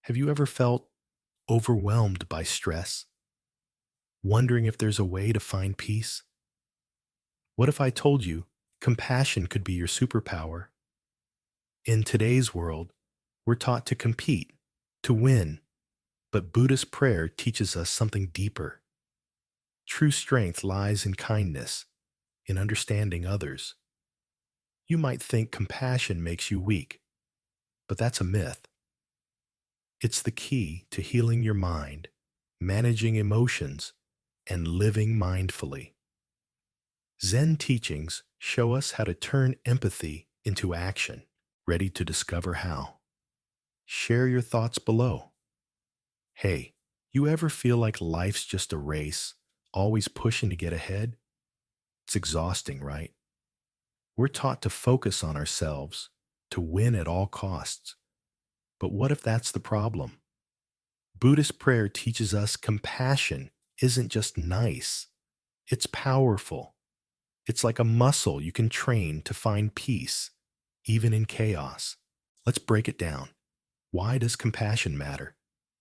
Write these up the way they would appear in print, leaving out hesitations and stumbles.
Have you ever felt overwhelmed by stress, wondering if there's a way to find peace? What if I told you compassion could be your superpower? In today's world, we're taught to compete, to win, but Buddhist prayer teaches us something deeper. True strength lies in kindness, in understanding others. You might think compassion makes you weak, but that's a myth. It's the key to healing your mind, managing emotions, and living mindfully. Zen teachings show us how to turn empathy into action. Ready to discover how? Share your thoughts below. Hey, you ever feel like life's just a race, always pushing to get ahead? It's exhausting, right? We're taught to focus on ourselves, to win at all costs. But what if that's the problem? Buddhist prayer teaches us compassion isn't just nice, it's powerful. It's like a muscle you can train to find peace, even in chaos. Let's break it down. Why does compassion matter?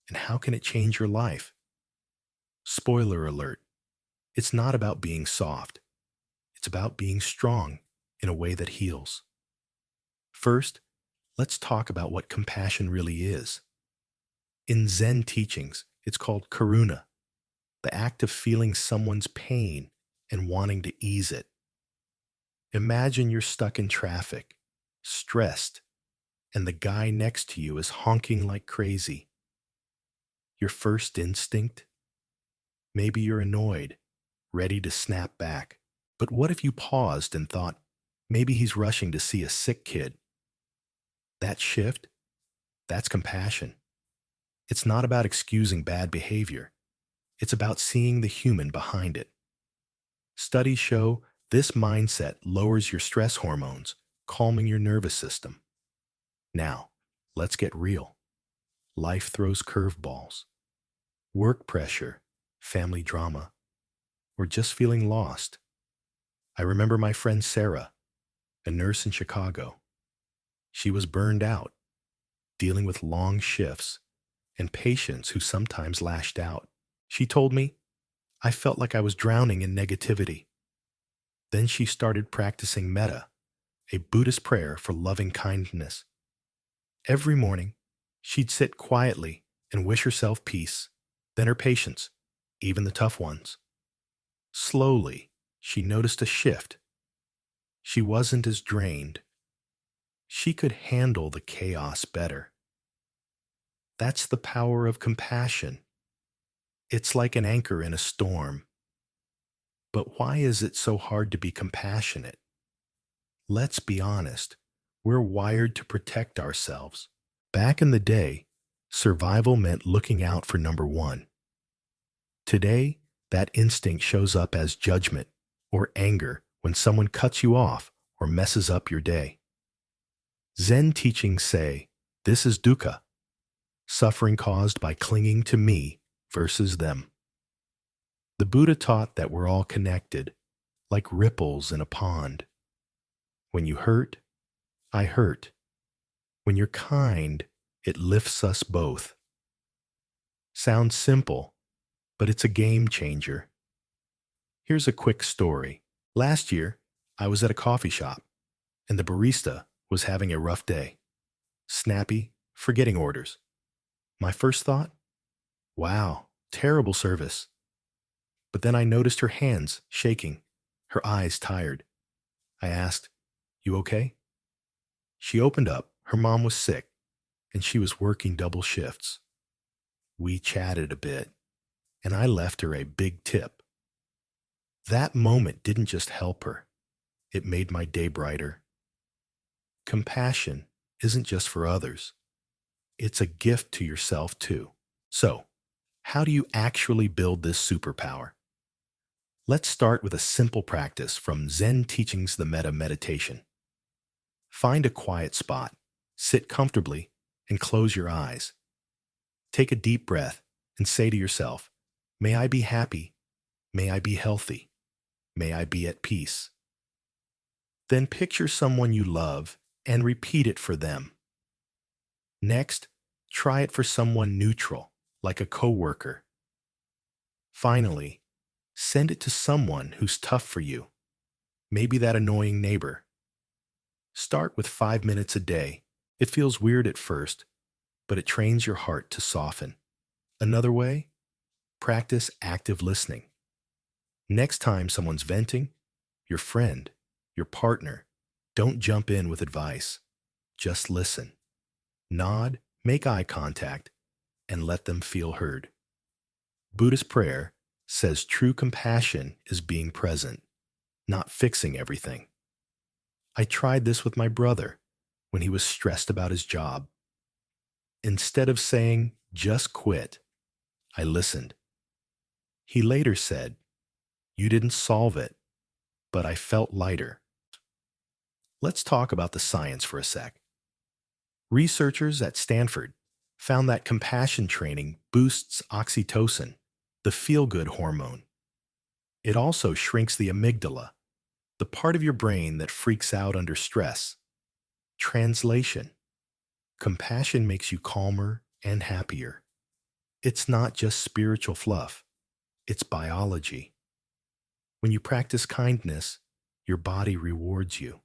And how can it change your life? Spoiler alert, it's not about being soft. It's about being strong in a way that heals. First, let's talk about what compassion really is. In Zen teachings, it's called karuna, the act of feeling someone's pain and wanting to ease it. Imagine you're stuck in traffic, stressed, and the guy next to you is honking like crazy. Your first instinct? Maybe you're annoyed, ready to snap back. But what if you paused and thought, maybe he's rushing to see a sick kid? That shift, that's compassion. It's not about excusing bad behavior. It's about seeing the human behind it. Studies show this mindset lowers your stress hormones, calming your nervous system. Now, let's get real. Life throws curveballs. Work pressure, family drama, or just feeling lost. I remember my friend Sarah, a nurse in Chicago. She was burned out, dealing with long shifts and patients who sometimes lashed out. She told me, I felt like I was drowning in negativity. Then she started practicing metta, a Buddhist prayer for loving kindness. Every morning, she'd sit quietly and wish herself peace, then her patients, even the tough ones. Slowly, she noticed a shift. She wasn't as drained. She could handle the chaos better. That's the power of compassion. It's like an anchor in a storm. But why is it so hard to be compassionate? Let's be honest. We're wired to protect ourselves. Back in the day, survival meant looking out for number one. Today, that instinct shows up as judgment or anger when someone cuts you off or messes up your day. Zen teachings say this is dukkha, suffering caused by clinging to me versus them. The Buddha taught that we're all connected, like ripples in a pond. When you hurt, I hurt. When you're kind, it lifts us both. Sounds simple, but it's a game changer. Here's a quick story. Last year, I was at a coffee shop, and the barista was having a rough day. Snappy, forgetting orders. My first thought? Wow, terrible service. But then I noticed her hands shaking, her eyes tired. I asked, "You okay?" She opened up. Her mom was sick, and she was working double shifts. We chatted a bit, and I left her a big tip. That moment didn't just help her. It made my day brighter. Compassion isn't just for others. It's a gift to yourself too. So, how do you actually build this superpower? Let's start with a simple practice from Zen Teachings the Metta meditation. Find a quiet spot, sit comfortably, and close your eyes. Take a deep breath and say to yourself, may I be happy, may I be healthy, may I be at peace. Then picture someone you love and repeat it for them. Next, Try it for someone neutral, like a coworker. Finally, send it to someone who's tough for you, maybe that annoying neighbor. Start with 5 minutes a day. It feels weird at first, but it trains your heart to soften. Another way? Practice active listening. Next time someone's venting, your friend, your partner, don't jump in with advice. Just listen. Nod, make eye contact, and let them feel heard. Buddhist prayer says true compassion is being present, not fixing everything. I tried this with my brother when he was stressed about his job. Instead of saying, just quit, I listened. He later said, you didn't solve it, but I felt lighter. Let's talk about the science for a sec. Researchers at Stanford found that compassion training boosts oxytocin, the feel-good hormone. It also shrinks the amygdala, the part of your brain that freaks out under stress. Translation: compassion makes you calmer and happier. It's not just spiritual fluff, it's biology. When you practice kindness, your body rewards you.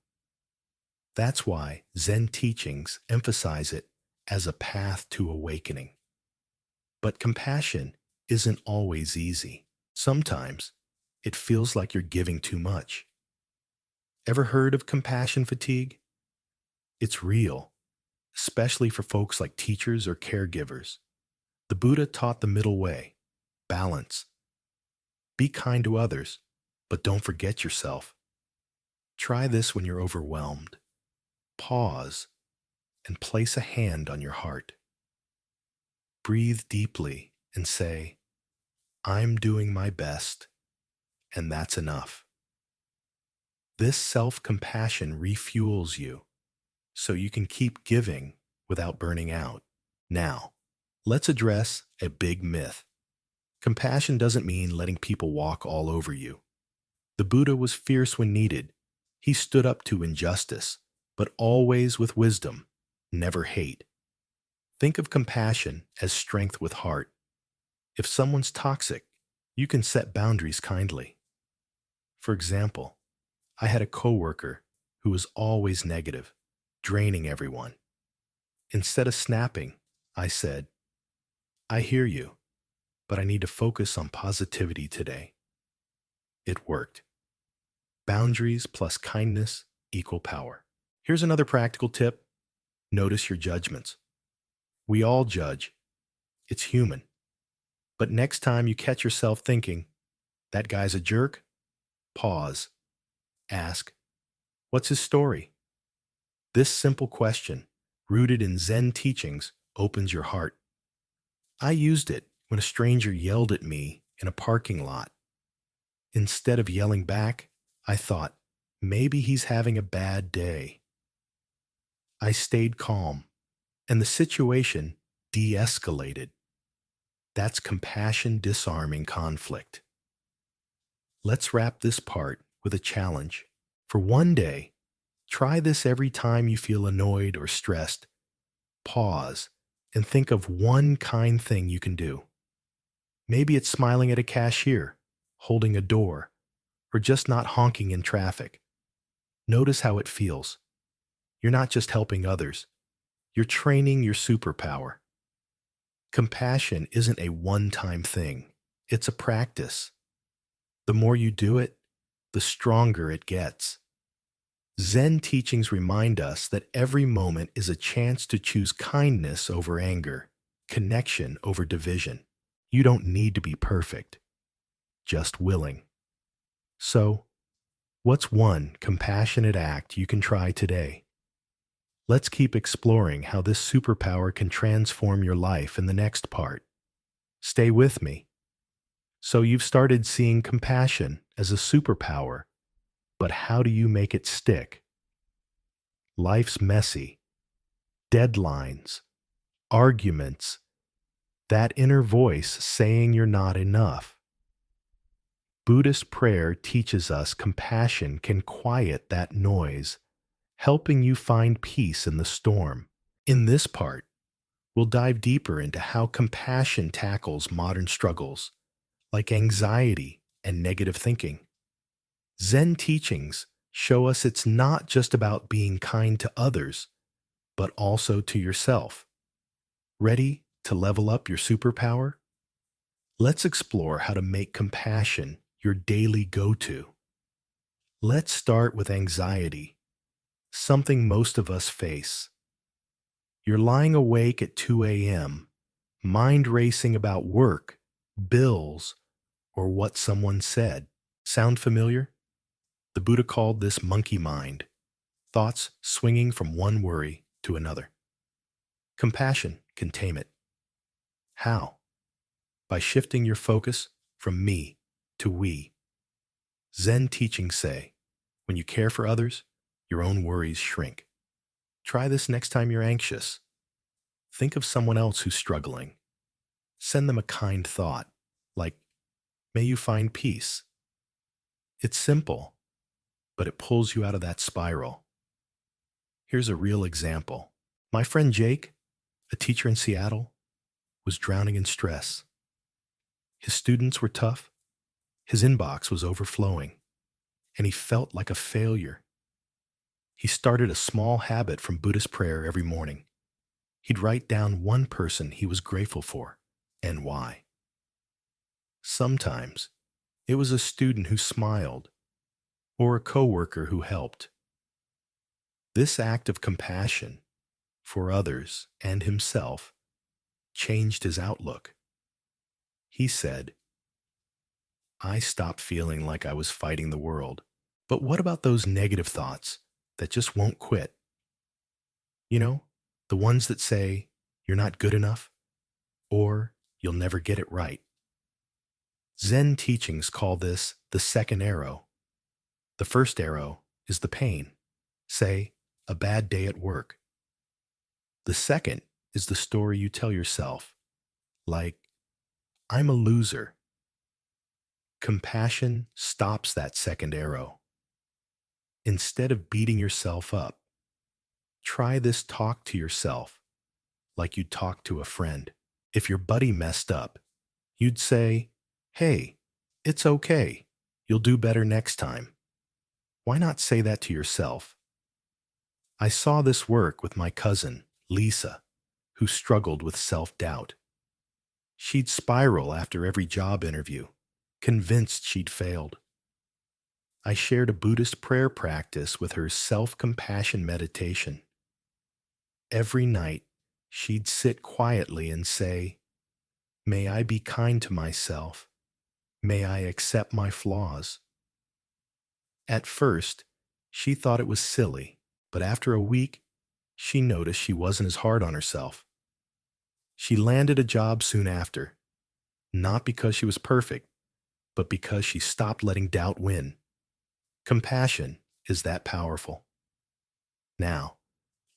That's why Zen teachings emphasize it as a path to awakening. But compassion isn't always easy. Sometimes it feels like you're giving too much. Ever heard of compassion fatigue? It's real, especially for folks like teachers or caregivers. The Buddha taught the middle way: balance. Be kind to others, but don't forget yourself. Try this when you're overwhelmed. Pause and place a hand on your heart. Breathe deeply and say, I'm doing my best, and that's enough. This self-compassion refuels you, so you can keep giving without burning out. Now, let's address a big myth. Compassion doesn't mean letting people walk all over you. The Buddha was fierce when needed. He stood up to injustice, but always with wisdom, never hate. Think of compassion as strength with heart. If someone's toxic, you can set boundaries kindly. For example, I had a coworker who was always negative, draining everyone. Instead of snapping, I said, I hear you, but I need to focus on positivity today. It worked. Boundaries plus kindness equal power. Here's another practical tip. Notice your judgments. We all judge. It's human. But next time you catch yourself thinking, that guy's a jerk, pause. Ask, what's his story? This simple question, rooted in Zen teachings, opens your heart. I used it when a stranger yelled at me in a parking lot. Instead of yelling back, I thought, maybe he's having a bad day. I stayed calm, and the situation de-escalated. That's compassion disarming conflict. Let's wrap this part with a challenge. For one day, try this every time you feel annoyed or stressed. Pause and think of one kind thing you can do. Maybe it's smiling at a cashier, holding a door, or just not honking in traffic. Notice how it feels. You're not just helping others. You're training your superpower. Compassion isn't a one-time thing. It's a practice. The more you do it, the stronger it gets. Zen teachings remind us that every moment is a chance to choose kindness over anger, connection over division. You don't need to be perfect, just willing. So, what's one compassionate act you can try today? Let's keep exploring how this superpower can transform your life in the next part. Stay with me. So you've started seeing compassion as a superpower, but how do you make it stick? Life's messy. Deadlines, arguments, that inner voice saying you're not enough. Buddhist prayer teaches us compassion can quiet that noise, helping you find peace in the storm. In this part, We'll dive deeper into how compassion tackles modern struggles like anxiety and negative thinking. Zen teachings show us it's not just about being kind to others, but also to yourself. Ready to level up your superpower? Let's explore how to make compassion your daily go-to. Let's start with anxiety, something most of us face. You're lying awake at 2 a.m., mind racing about work, bills, or what someone said. Sound familiar? The Buddha called this monkey mind, thoughts swinging from one worry to another. Compassion can tame it. How? By shifting your focus from me to we. Zen teachings say, when you care for others, your own worries shrink. Try this next time you're anxious. Think of someone else who's struggling. Send them a kind thought, like, may you find peace. It's simple, but it pulls you out of that spiral. Here's a real example. My friend Jake, a teacher in Seattle, was drowning in stress. His students were tough, his inbox was overflowing, and he felt like a failure. He started a small habit from Buddhist prayer every morning. He'd write down one person he was grateful for and why. Sometimes it was a student who smiled or a coworker who helped. This act of compassion for others and himself changed his outlook. He said, I stopped feeling like I was fighting the world. But what about those negative thoughts that just won't quit? You know, the ones that say, you're not good enough, or you'll never get it right. Zen teachings call this the second arrow. The first arrow is the pain, say, a bad day at work. The second is the story you tell yourself, like, I'm a loser. Compassion stops that second arrow. Instead of beating yourself up, try this talk to yourself like you'd talk to a friend. If your buddy messed up, you'd say, hey, it's okay. You'll do better next time. Why not say that to yourself? I saw this work with my cousin, Lisa, who struggled with self-doubt. She'd spiral after every job interview, convinced she'd failed. I shared a Buddhist prayer practice with her self-compassion meditation. Every night, she'd sit quietly and say, may I be kind to myself. May I accept my flaws. At first, she thought it was silly, but after a week, she noticed she wasn't as hard on herself. She landed a job soon after, not because she was perfect, but because she stopped letting doubt win. Compassion is that powerful. Now,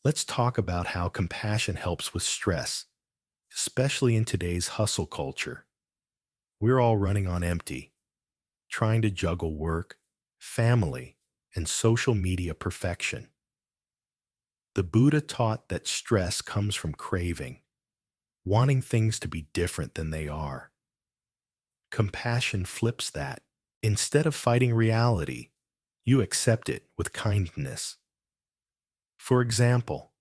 let's talk about how compassion helps with stress, especially in today's hustle culture. We're all running on empty, trying to juggle work, family, and social media perfection. The Buddha taught that stress comes from craving, wanting things to be different than they are. Compassion flips that. Instead of fighting reality, you accept it with kindness. For example,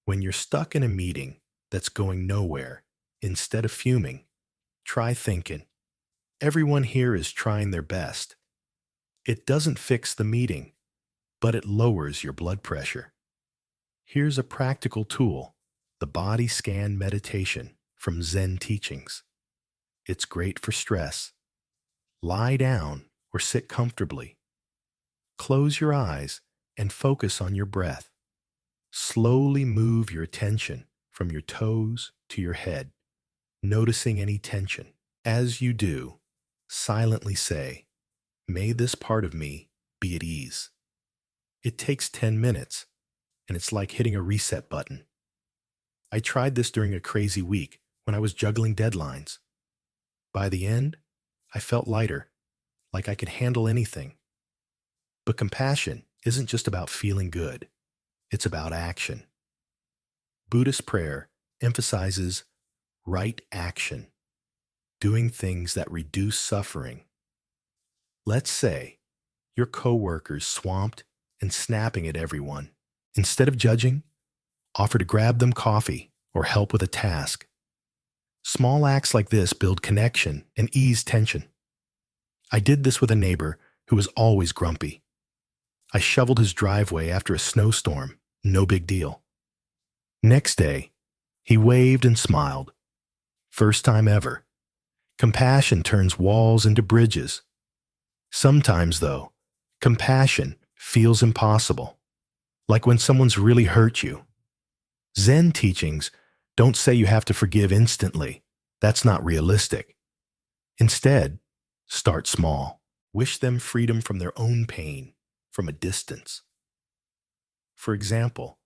when you're stuck in a meeting that's going nowhere, instead of fuming, try thinking, everyone here is trying their best. It doesn't fix the meeting, but it lowers your blood pressure. Here's a practical tool, the body scan meditation from Zen teachings. It's great for stress. Lie down or sit comfortably. Close your eyes and focus on your breath. Slowly move your attention from your toes to your head, noticing any tension. As you do, silently say, may this part of me be at ease. It takes 10 minutes, and it's like hitting a reset button. I tried this during a crazy week when I was juggling deadlines. By the end, I felt lighter, like I could handle anything. But compassion isn't just about feeling good. It's about action. Buddhist prayer emphasizes right action, doing things that reduce suffering. Let's say your coworker's swamped and snapping at everyone. Instead of judging, offer to grab them coffee or help with a task. Small acts like this build connection and ease tension. I did this with a neighbor who was always grumpy. I shoveled his driveway after a snowstorm, no big deal. Next day, he waved and smiled. First time ever. Compassion turns walls into bridges. Sometimes, though, compassion feels impossible, like when someone's really hurt you. Zen teachings don't say you have to forgive instantly. That's not realistic. Instead, start small. Wish them freedom from their own pain from a distance. For example,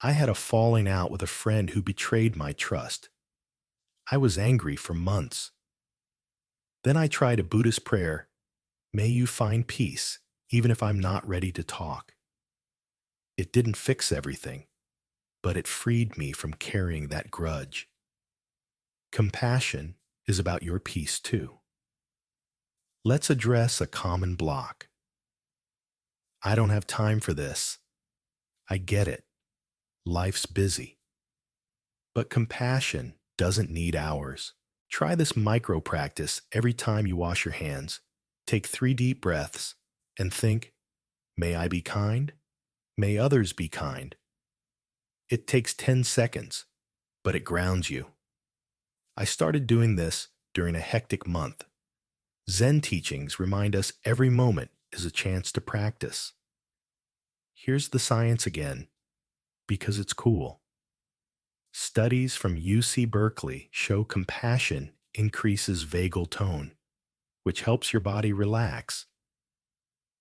I had a falling out with a friend who betrayed my trust. I was angry for months. Then I tried a Buddhist prayer, "May you find peace, even if I'm not ready to talk." It didn't fix everything, but it freed me from carrying that grudge. Compassion is about your peace too. Let's address a common block. I don't have time for this. I get it. Life's busy. But compassion doesn't need hours. Try this micro practice every time you wash your hands. Take 3 deep breaths and think, may I be kind? May others be kind? It takes 10 seconds, but it grounds you. I started doing this during a hectic month. Zen teachings remind us every moment is a chance to practice. Here's the science again, because it's cool. Studies from UC Berkeley show compassion increases vagal tone, which helps your body relax.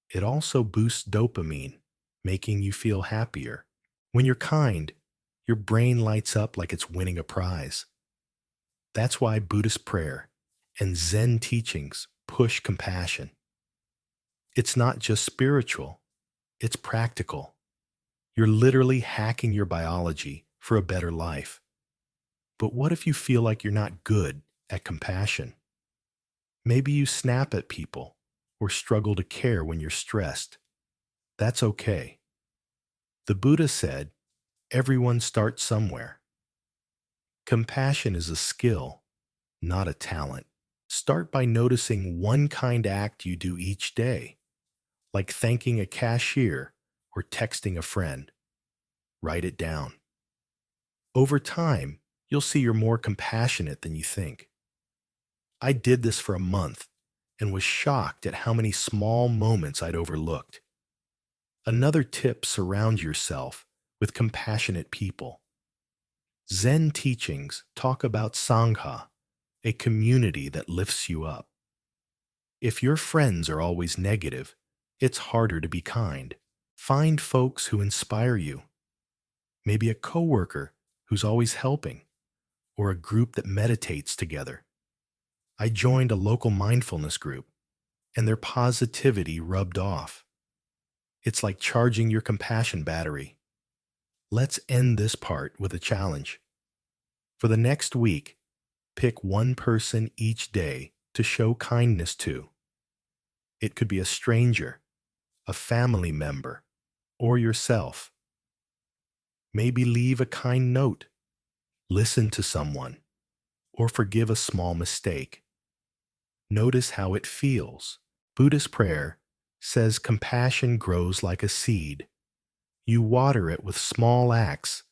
It also boosts dopamine, making you feel happier. When you're kind, your brain lights up like it's winning a prize. That's why Buddhist prayer and Zen teachings push compassion. It's not just spiritual, it's practical. You're literally hacking your biology for a better life. But what if you feel like you're not good at compassion? Maybe you snap at people or struggle to care when you're stressed. That's okay. The Buddha said, everyone starts somewhere. Compassion is a skill, not a talent. Start by noticing one kind act you do each day, like thanking a cashier or texting a friend. Write it down. Over time, you'll see you're more compassionate than you think. I did this for a month and was shocked at how many small moments I'd overlooked. Another tip: surround yourself with compassionate people. Zen teachings talk about Sangha, a community that lifts you up. If your friends are always negative, it's harder to be kind. Find folks who inspire you. Maybe a coworker who's always helping, or a group that meditates together. I joined a local mindfulness group, and their positivity rubbed off. It's like charging your compassion battery. Let's end this part with a challenge. For the next week, pick one person each day to show kindness to. It could be a stranger, a family member, or yourself. Maybe leave a kind note, listen to someone, or forgive a small mistake. Notice how it feels. Buddhist prayer says compassion grows like a seed. You water it with small acts,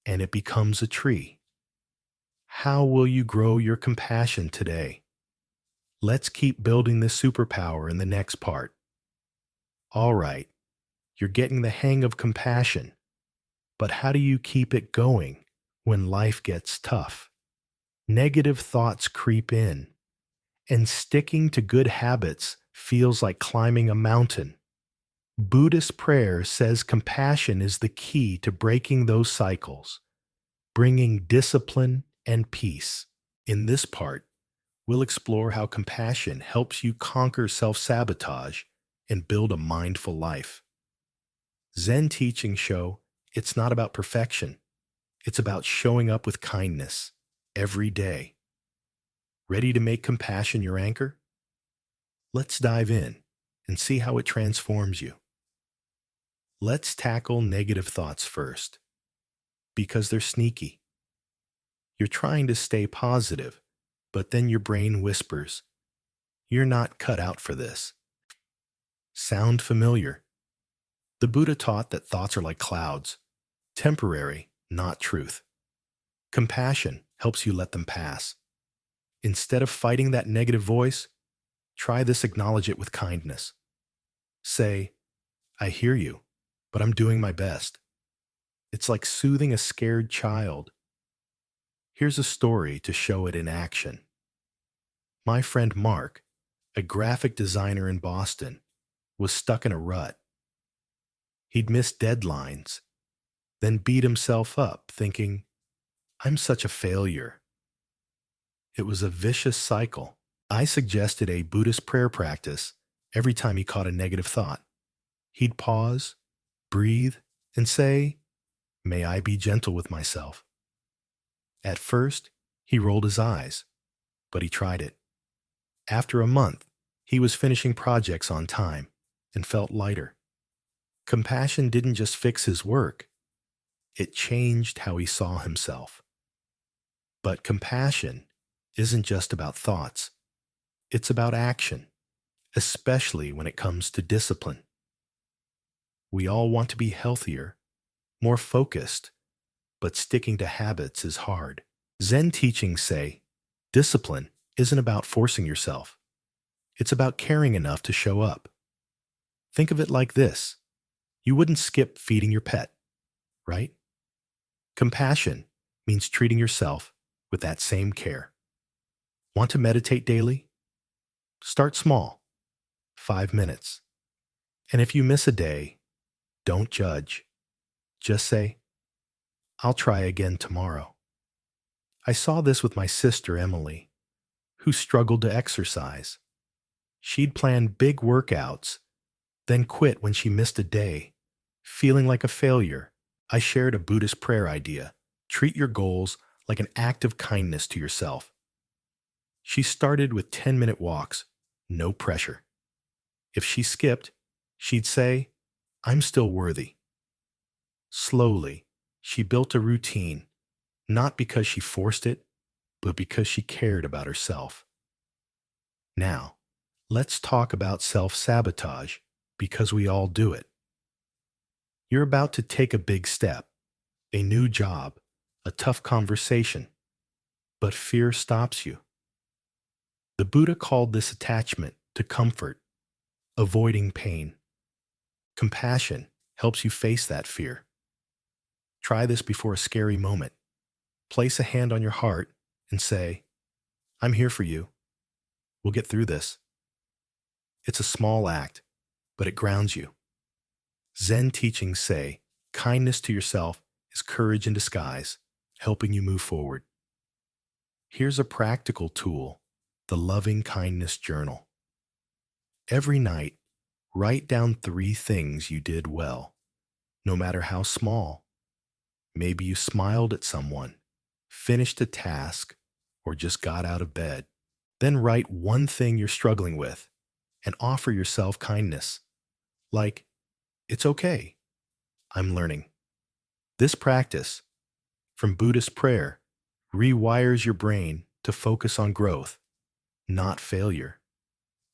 and it becomes a tree. How will you grow your compassion today? Let's keep building this superpower in the next part. All right, you're getting the hang of compassion, but how do you keep it going when life gets tough? Negative thoughts creep in, and sticking to good habits feels like climbing a mountain. Buddhist prayer says compassion is the key to breaking those cycles, bringing discipline and peace. In this part, we'll explore how compassion helps you conquer self-sabotage and build a mindful life. Zen teachings show it's not about perfection, It's about showing up with kindness every day. Ready to make compassion your anchor? Let's dive in and see how it transforms you. Let's tackle negative thoughts first, because they're sneaky. You're trying to stay positive, but then your brain whispers, "You're not cut out for this." Sound familiar? The Buddha taught that thoughts are like clouds, temporary, not truth. Compassion helps you let them pass. Instead of fighting that negative voice, try this: acknowledge it with kindness. Say, "I hear you, but I'm doing my best." It's like soothing a scared child. Here's a story to show it in action. My friend Mark, a graphic designer in Boston, was stuck in a rut. He'd missed deadlines, then beat himself up, thinking, "I'm such a failure." It was a vicious cycle. I suggested a Buddhist prayer practice every time he caught a negative thought. He'd pause, breathe, and say, "May I be gentle with myself." At first, he rolled his eyes, but he tried it. After a month, he was finishing projects on time and felt lighter. Compassion didn't just fix his work, it changed how he saw himself. But compassion isn't just about thoughts, it's about action, especially when it comes to discipline. We all want to be healthier, more focused, but sticking to habits is hard. Zen teachings say discipline isn't about forcing yourself, it's about caring enough to show up. Think of it like this: you wouldn't skip feeding your pet, right? Compassion means treating yourself with that same care. Want to meditate daily? Start small, 5 minutes. And if you miss a day, don't judge. Just say, "I'll try again tomorrow." I saw this with my sister Emily, who struggled to exercise. She'd planned big workouts, then quit when she missed a day, feeling like a failure. I shared a Buddhist prayer idea: treat your goals like an act of kindness to yourself. She started with 10-minute walks, no pressure. If she skipped, she'd say, "I'm still worthy." Slowly, she built a routine, not because she forced it, but because she cared about herself. Now, let's talk about self-sabotage, because we all do it. You're about to take a big step, a new job, a tough conversation, but fear stops you. The Buddha called this attachment to comfort, avoiding pain. Compassion helps you face that fear. Try this before a scary moment. Place a hand on your heart and say, "I'm here for you. We'll get through this." It's a small act, but it grounds you. Zen teachings say kindness to yourself is courage in disguise, helping you move forward. Here's a practical tool: the Loving Kindness Journal. Every night, write down 3 things you did well, no matter how small. Maybe you smiled at someone, finished a task, or just got out of bed. Then write 1 thing you're struggling with and offer yourself kindness. Like, "It's okay, I'm learning." This practice, from Buddhist prayer, rewires your brain to focus on growth, not failure.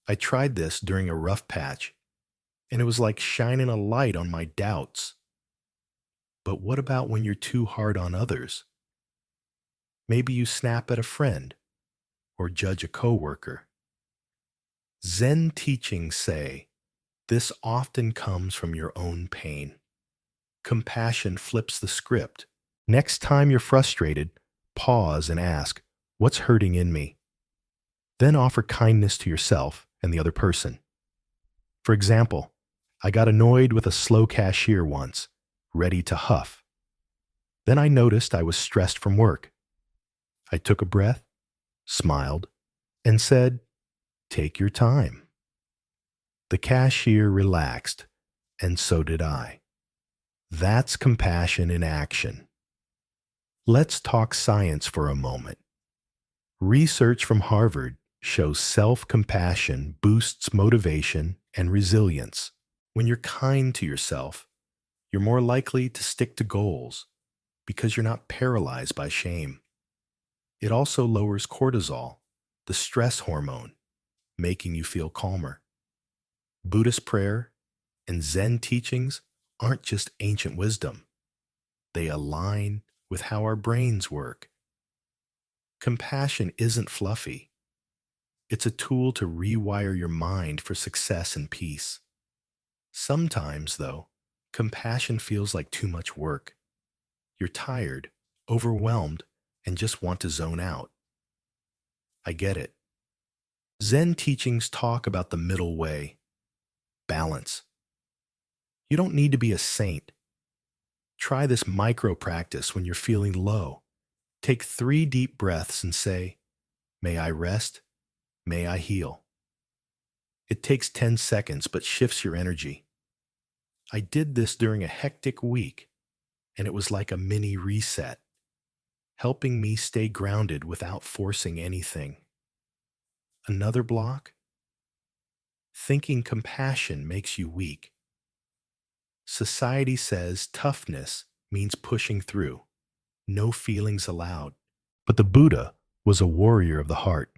I tried this during a rough patch, and it was like shining a light on my doubts. But what about when you're too hard on others? Maybe you snap at a friend or judge a coworker. Zen teachings say this often comes from your own pain. Compassion flips the script. Next time you're frustrated, pause and ask, "What's hurting in me?" Then offer kindness to yourself and the other person. For example, I got annoyed with a slow cashier once, ready to huff. Then I noticed I was stressed from work. I took a breath, smiled, and said, "Take your time." The cashier relaxed, and so did I. That's compassion in action. Let's talk science for a moment. Research from Harvard shows self-compassion boosts motivation and resilience. When you're kind to yourself, you're more likely to stick to goals because you're not paralyzed by shame. It also lowers cortisol, the stress hormone, making you feel calmer. Buddhist prayer and Zen teachings aren't just ancient wisdom. They align with how our brains work. Compassion isn't fluffy. It's a tool to rewire your mind for success and peace. Sometimes, though, compassion feels like too much work. You're tired, overwhelmed, and just want to zone out. I get it. Zen teachings talk about the middle way, balance. You don't need to be a saint. Try this micro practice when you're feeling low. Take 3 deep breaths and say, "May I rest? May I heal?" It takes 10 seconds but shifts your energy. I did this during a hectic week, and it was like a mini reset, helping me stay grounded without forcing anything. Another block? Thinking compassion makes you weak. Society says toughness means pushing through, no feelings allowed. But the Buddha was a warrior of the heart.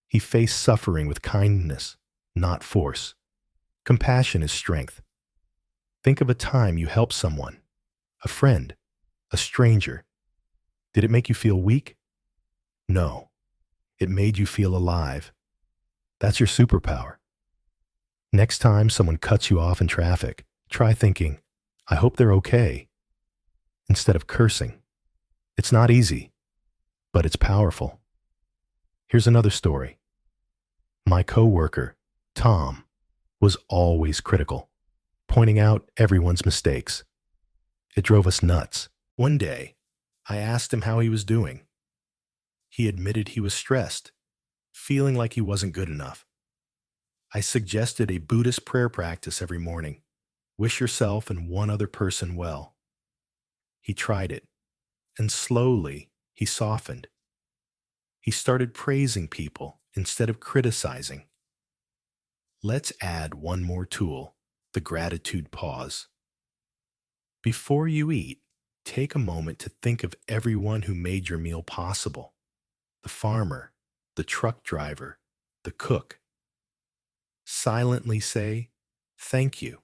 He faced suffering with kindness, not force. Compassion is strength. Think of a time you helped someone, a friend, a stranger. Did it make you feel weak? No. It made you feel alive. That's your superpower. Next time someone cuts you off in traffic, try thinking, "I hope they're okay," instead of cursing. It's not easy, but it's powerful. Here's another story. My coworker, Tom, was always critical, pointing out everyone's mistakes. It drove us nuts. One day, I asked him how he was doing. He admitted he was stressed, feeling like he wasn't good enough. I suggested a Buddhist prayer practice every morning. Wish yourself and one other person well. He tried it, and slowly he softened. He started praising people instead of criticizing. Let's add one more tool, the gratitude pause. Before you eat, take a moment to think of everyone who made your meal possible. The farmer, the truck driver, the cook. Silently say, "Thank you."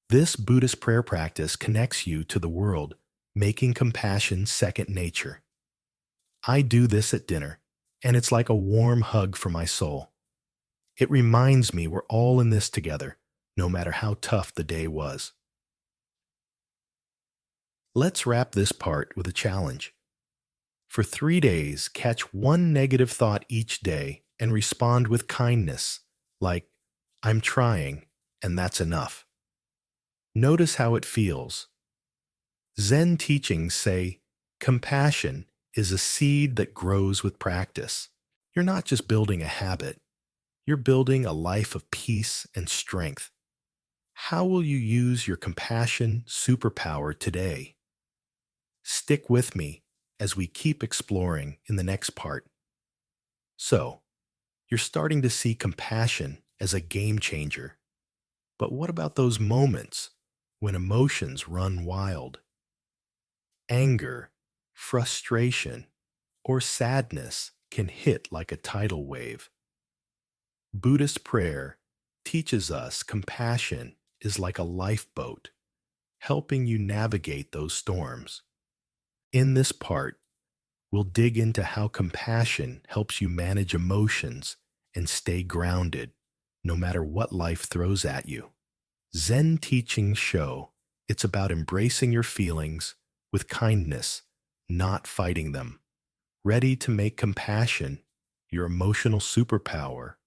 This Buddhist prayer practice connects you to the world, making compassion second nature. I do this at dinner, and it's like a warm hug for my soul. It reminds me we're all in this together, no matter how tough the day was. Let's wrap this part with a challenge. For 3 days, catch one negative thought each day and respond with kindness, like, "I'm trying, and that's enough." Notice how it feels. Zen teachings say, compassion is a seed that grows with practice. You're not just building a habit, you're building a life of peace and strength. How will you use your compassion superpower today? Stick with me as we keep exploring in the next part. So, you're starting to see compassion as a game changer. But what about those moments when emotions run wild? Anger, frustration, or sadness can hit like a tidal wave. Buddhist prayer teaches us compassion is like a lifeboat, helping you navigate those storms. In this part, we'll dig into how compassion helps you manage emotions and stay grounded, no matter what life throws at you. Zen teachings show it's about embracing your feelings with kindness, not fighting them. Ready to make compassion your emotional superpower?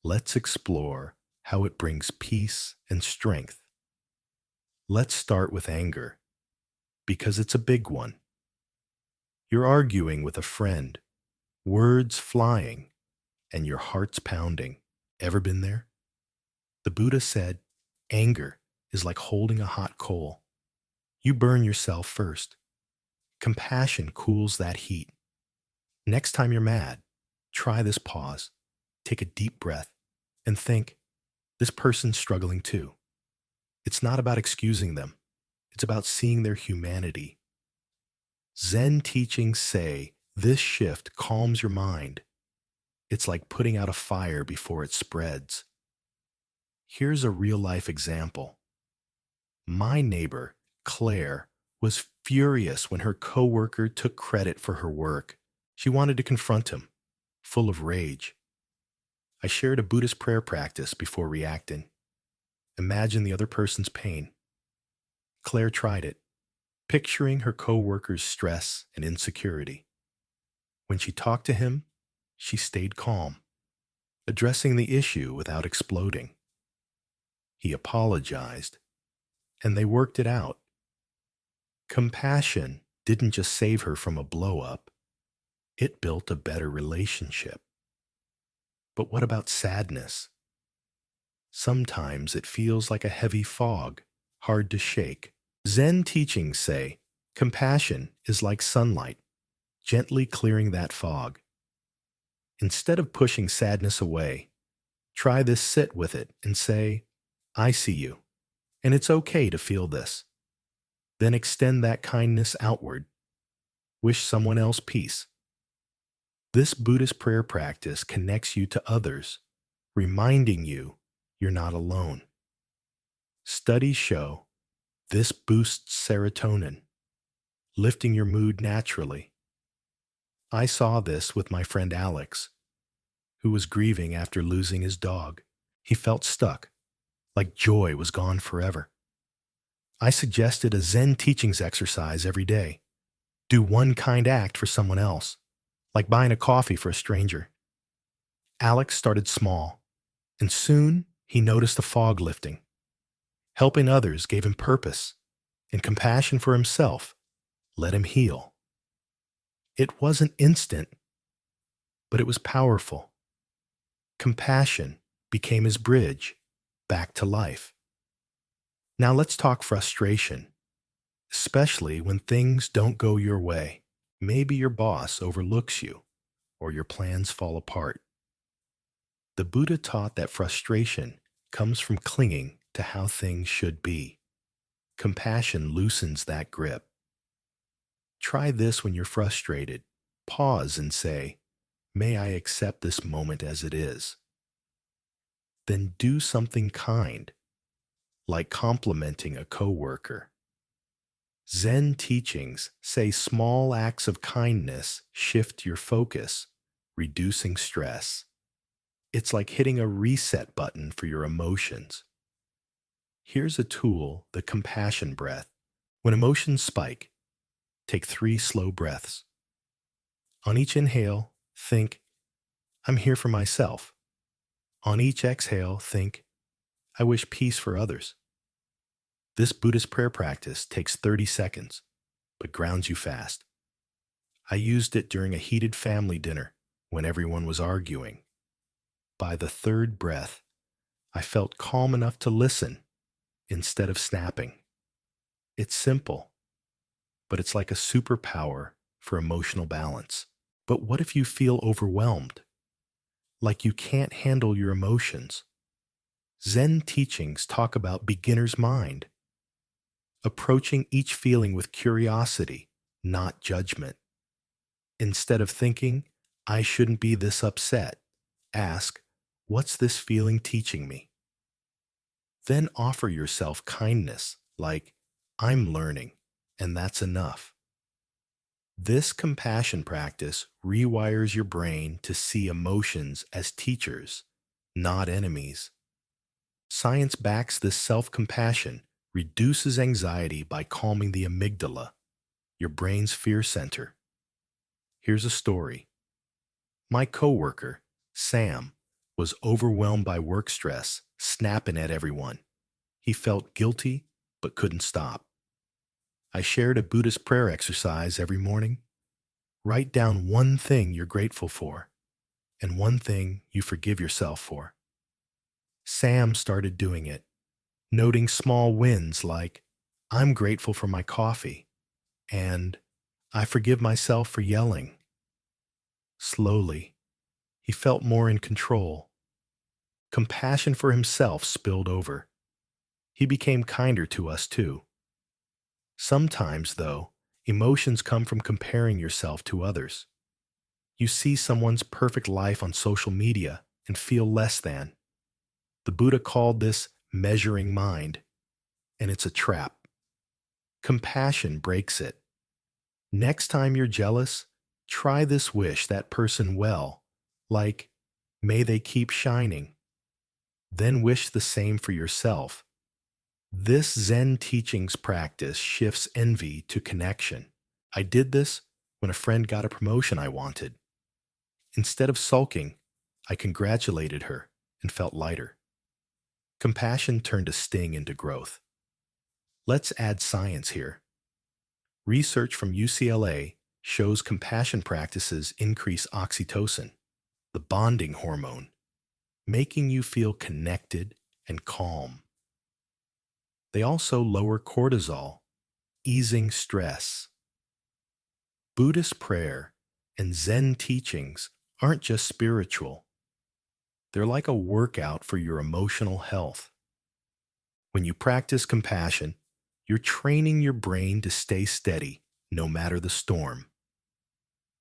Let's explore how it brings peace and strength. Let's start with anger, because it's a big one. You're arguing with a friend, words flying, and your heart's pounding. Ever been there? The Buddha said, anger is like holding a hot coal. You burn yourself first. Compassion cools that heat. Next time you're mad, try this pause. Take a deep breath and think, this person's struggling too. It's not about excusing them. It's about seeing their humanity. Zen teachings say this shift calms your mind. It's like putting out a fire before it spreads. Here's a real-life example. My neighbor, Claire, was furious when her coworker took credit for her work. She wanted to confront him, full of rage. I shared a Buddhist prayer practice before reacting. Imagine the other person's pain. Claire tried it, picturing her coworker's stress and insecurity. When she talked to him, she stayed calm, addressing the issue without exploding. He apologized, and they worked it out. Compassion didn't just save her from a blow-up, it built a better relationship. But what about sadness? Sometimes it feels like a heavy fog, hard to shake. Zen teachings say compassion is like sunlight, gently clearing that fog. Instead of pushing sadness away, try this: sit with it and say, I see you, and it's okay to feel this. Then extend that kindness outward. Wish someone else peace. This Buddhist prayer practice connects you to others, reminding you you're not alone. Studies show this boosts serotonin, lifting your mood naturally. I saw this with my friend Alex, who was grieving after losing his dog. He felt stuck, like joy was gone forever. I suggested a Zen teachings exercise every day. Do one kind act for someone else, like buying a coffee for a stranger. Alex started small, and soon he noticed the fog lifting. Helping others gave him purpose, and compassion for himself let him heal. It wasn't instant, but it was powerful. Compassion became his bridge back to life. Now let's talk frustration, especially when things don't go your way. Maybe your boss overlooks you, or your plans fall apart. The Buddha taught that frustration comes from clinging to how things should be. Compassion loosens that grip. Try this when you're frustrated. Pause and say, may I accept this moment as it is? Then do something kind, like complimenting a coworker. Zen teachings say small acts of kindness shift your focus, reducing stress. It's like hitting a reset button for your emotions. Here's a tool: the compassion breath. When emotions spike, take 3 slow breaths. On each inhale, think, I'm here for myself. On each exhale, think, I wish peace for others. This Buddhist prayer practice takes 30 seconds, but grounds you fast. I used it during a heated family dinner when everyone was arguing. By the 3rd breath, I felt calm enough to listen instead of snapping. It's simple, but it's like a superpower for emotional balance. But what if you feel overwhelmed? Like you can't handle your emotions? Zen teachings talk about beginner's mind, approaching each feeling with curiosity, not judgment. Instead of thinking, I shouldn't be this upset, ask, what's this feeling teaching me? Then offer yourself kindness, like, I'm learning, and that's enough. This compassion practice rewires your brain to see emotions as teachers, not enemies. Science backs this self-compassion reduces anxiety by calming the amygdala, your brain's fear center. Here's a story. My coworker, Sam, was overwhelmed by work stress, snapping at everyone. He felt guilty, but couldn't stop. I shared a Buddhist prayer exercise every morning. Write down one thing you're grateful for, and one thing you forgive yourself for. Sam started doing it, noting small wins like, I'm grateful for my coffee, and I forgive myself for yelling. Slowly, he felt more in control. Compassion for himself spilled over. He became kinder to us too. Sometimes, though, emotions come from comparing yourself to others. You see someone's perfect life on social media and feel less than. The Buddha called this measuring mind, and it's a trap. Compassion breaks it. Next time you're jealous, try this wish that person well, like, may they keep shining. Then wish the same for yourself. This Zen teachings practice shifts envy to connection. I did this when a friend got a promotion I wanted. Instead of sulking, I congratulated her and felt lighter. Compassion turned a sting into growth. Let's add science here. Research from UCLA shows compassion practices increase oxytocin, the bonding hormone, making you feel connected and calm. They also lower cortisol, easing stress. Buddhist prayer and Zen teachings aren't just spiritual. They're like a workout for your emotional health. When you practice compassion, you're training your brain to stay steady no matter the storm.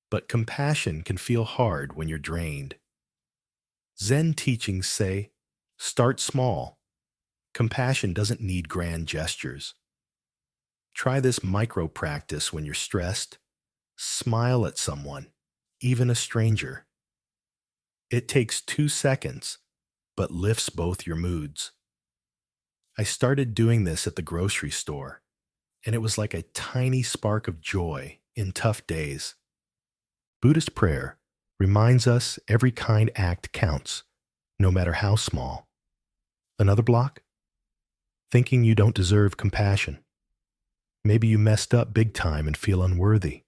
But compassion can feel hard when you're drained. Zen teachings say, start small. Compassion doesn't need grand gestures. Try this micro practice when you're stressed. Smile at someone, even a stranger. It takes 2 seconds, but lifts both your moods. I started doing this at the grocery store, and it was like a tiny spark of joy in tough days. Buddhist prayer reminds us every kind act counts, no matter how small. Another block? Thinking you don't deserve compassion. Maybe you messed up big time and feel unworthy.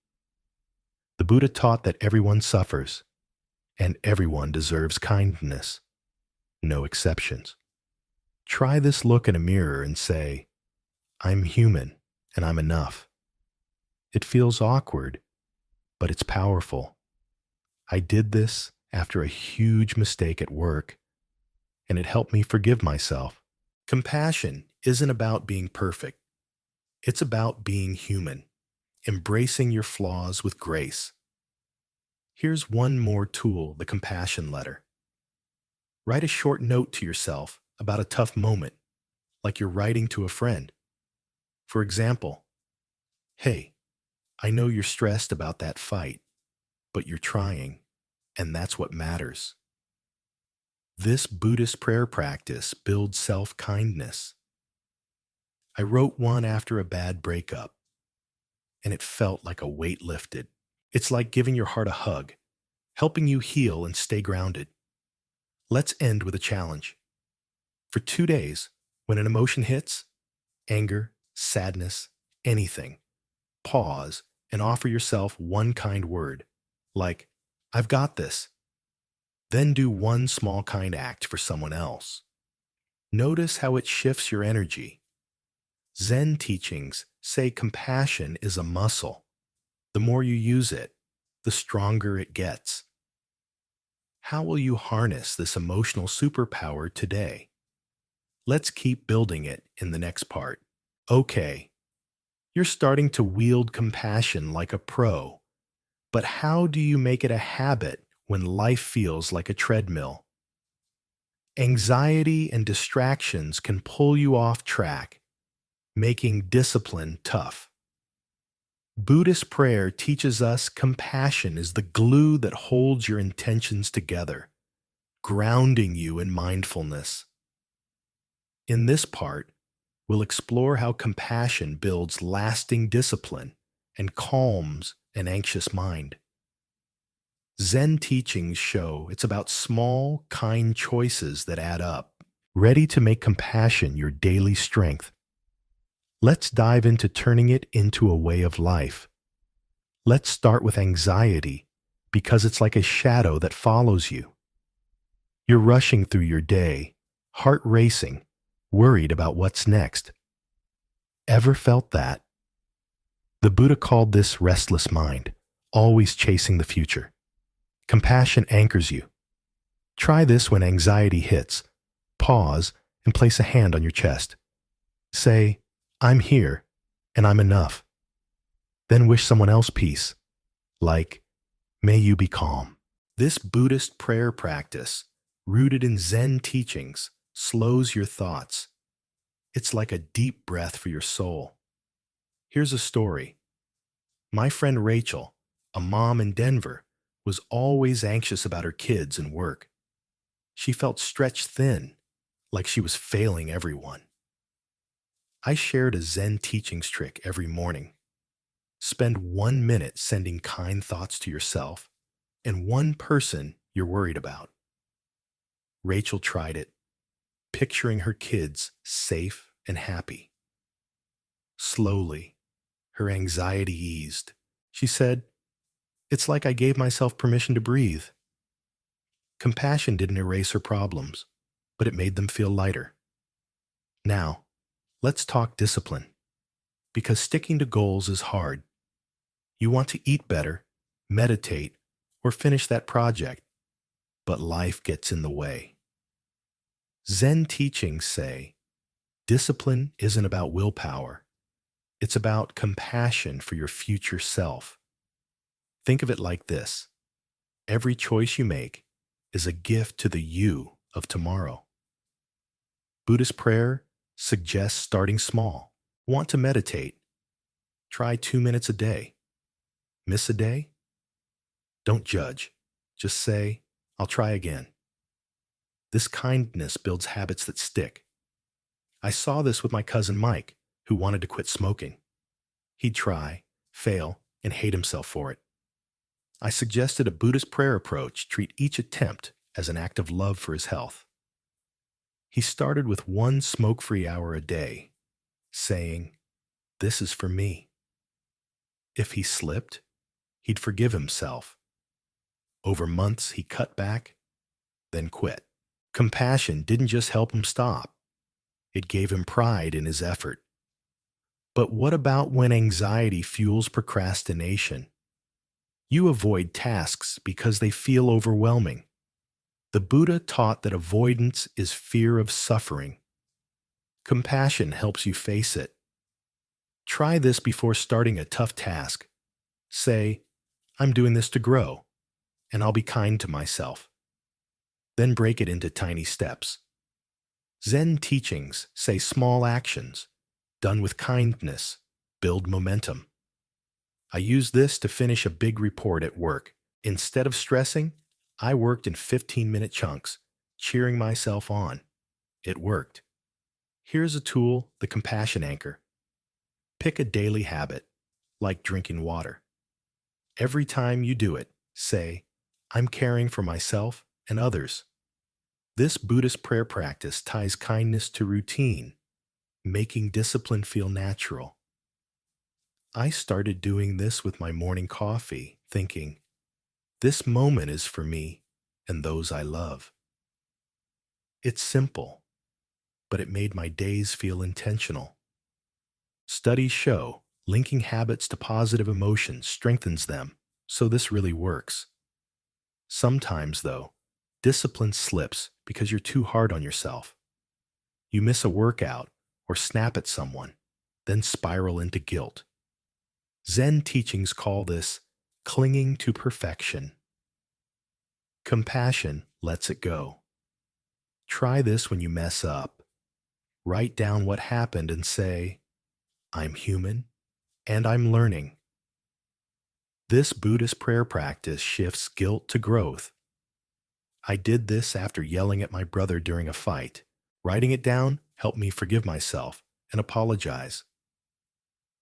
The Buddha taught that everyone suffers, and everyone deserves kindness. No exceptions. Try this look in a mirror and say, I'm human and I'm enough. It feels awkward, but it's powerful. I did this after a huge mistake at work, and it helped me forgive myself. Compassion isn't about being perfect. It's about being human, embracing your flaws with grace. Here's one more tool, the compassion letter. Write a short note to yourself about a tough moment, like you're writing to a friend. For example, hey, I know you're stressed about that fight, but you're trying, and that's what matters. This Buddhist prayer practice builds self-kindness. I wrote one after a bad breakup, and it felt like a weight lifted. It's like giving your heart a hug, helping you heal and stay grounded. Let's end with a challenge. For 2 days, when an emotion hits, anger, sadness, anything, pause and offer yourself one kind word, like, I've got this. Then do one small kind act for someone else. Notice how it shifts your energy. Zen teachings say compassion is a muscle. The more you use it, the stronger it gets. How will you harness this emotional superpower today? Let's keep building it in the next part. Okay, you're starting to wield compassion like a pro, but how do you make it a habit when life feels like a treadmill? Anxiety and distractions can pull you off track, making discipline tough. Buddhist prayer teaches us compassion is the glue that holds your intentions together, grounding you in mindfulness. In this part, we'll explore how compassion builds lasting discipline and calms an anxious mind. Zen teachings show it's about small, kind choices that add up. Ready to make compassion your daily strength? Let's dive into turning it into a way of life. Let's start with anxiety, because it's like a shadow that follows you. You're rushing through your day, heart racing, worried about what's next. Ever felt that? The Buddha called this restless mind, always chasing the future. Compassion anchors you. Try this when anxiety hits. Pause and place a hand on your chest. Say, I'm here and I'm enough. Then wish someone else peace, like, may you be calm. This Buddhist prayer practice, rooted in Zen teachings, slows your thoughts. It's like a deep breath for your soul. Here's a story. My friend Rachel, a mom in Denver, was always anxious about her kids and work. She felt stretched thin, like she was failing everyone. I shared a Zen teachings trick every morning. Spend 1 minute sending kind thoughts to yourself and one person you're worried about. Rachel tried it, picturing her kids safe and happy. Slowly, her anxiety eased. She said, "It's like I gave myself permission to breathe." Compassion didn't erase her problems, but it made them feel lighter. Now, let's talk discipline. Because sticking to goals is hard. You want to eat better, meditate, or finish that project, but life gets in the way. Zen teachings say, discipline isn't about willpower. It's about compassion for your future self. Think of it like this. Every choice you make is a gift to the you of tomorrow. Buddhist prayer suggests starting small. Want to meditate? Try 2 minutes a day. Miss a day? Don't judge. Just say, I'll try again. This kindness builds habits that stick. I saw this with my cousin Mike, who wanted to quit smoking. He'd try, fail, and hate himself for it. I suggested a Buddhist prayer approach treat each attempt as an act of love for his health. He started with 1 smoke-free hour a day, saying, "This is for me." If he slipped, he'd forgive himself. Over months, he cut back, then quit. Compassion didn't just help him stop. It gave him pride in his effort. But what about when anxiety fuels procrastination? You avoid tasks because they feel overwhelming. The Buddha taught that avoidance is fear of suffering. Compassion helps you face it. Try this before starting a tough task. Say, I'm doing this to grow, and I'll be kind to myself. Then break it into tiny steps. Zen teachings say small actions, done with kindness, build momentum. I used this to finish a big report at work. Instead of stressing, I worked in 15-minute chunks, cheering myself on. It worked. Here's a tool, the compassion anchor. Pick a daily habit, like drinking water. Every time you do it, say, I'm caring for myself and others. This Buddhist prayer practice ties kindness to routine, making discipline feel natural. I started doing this with my morning coffee, thinking, this moment is for me and those I love. It's simple, but it made my days feel intentional. Studies show linking habits to positive emotions strengthens them, so this really works. Sometimes, though, discipline slips because you're too hard on yourself. You miss a workout or snap at someone, then spiral into guilt. Zen teachings call this clinging to perfection. Compassion lets it go. Try this when you mess up. Write down what happened and say, I'm human and I'm learning. This Buddhist prayer practice shifts guilt to growth. I did this after yelling at my brother during a fight. Writing it down helped me forgive myself and apologize.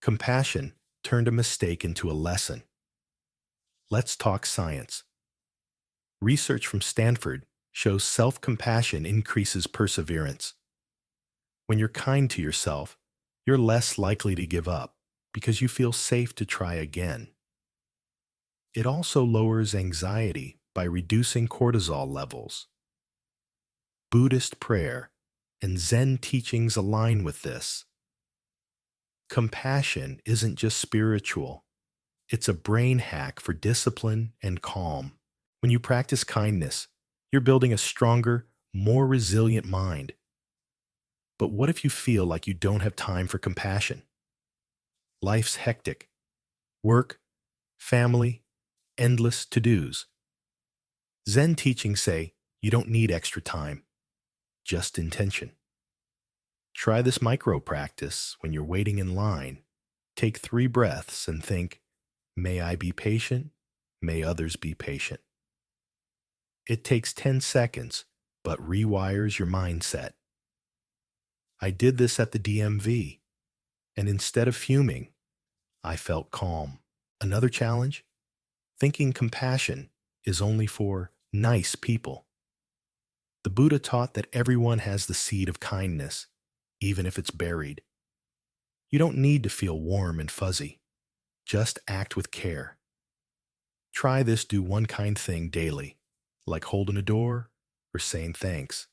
Compassion turned a mistake into a lesson. Let's talk science. Research from Stanford shows self-compassion increases perseverance. When you're kind to yourself, you're less likely to give up because you feel safe to try again. It also lowers anxiety by reducing cortisol levels. Buddhist prayer and Zen teachings align with this. Compassion isn't just spiritual, it's a brain hack for discipline and calm. When you practice kindness, you're building a stronger, more resilient mind. But what if you feel like you don't have time for compassion? Life's hectic. Work, family, endless to-dos. Zen teachings say you don't need extra time, just intention. Try this micro practice when you're waiting in line. Take 3 breaths and think, may I be patient? May others be patient. It takes 10 seconds, but rewires your mindset. I did this at the DMV, and instead of fuming, I felt calm. Another challenge? Thinking compassion is only for nice people. The Buddha taught that everyone has the seed of kindness, even if it's buried. You don't need to feel warm and fuzzy. Just act with care. Try this do one kind thing daily, like holding a door or saying thanks.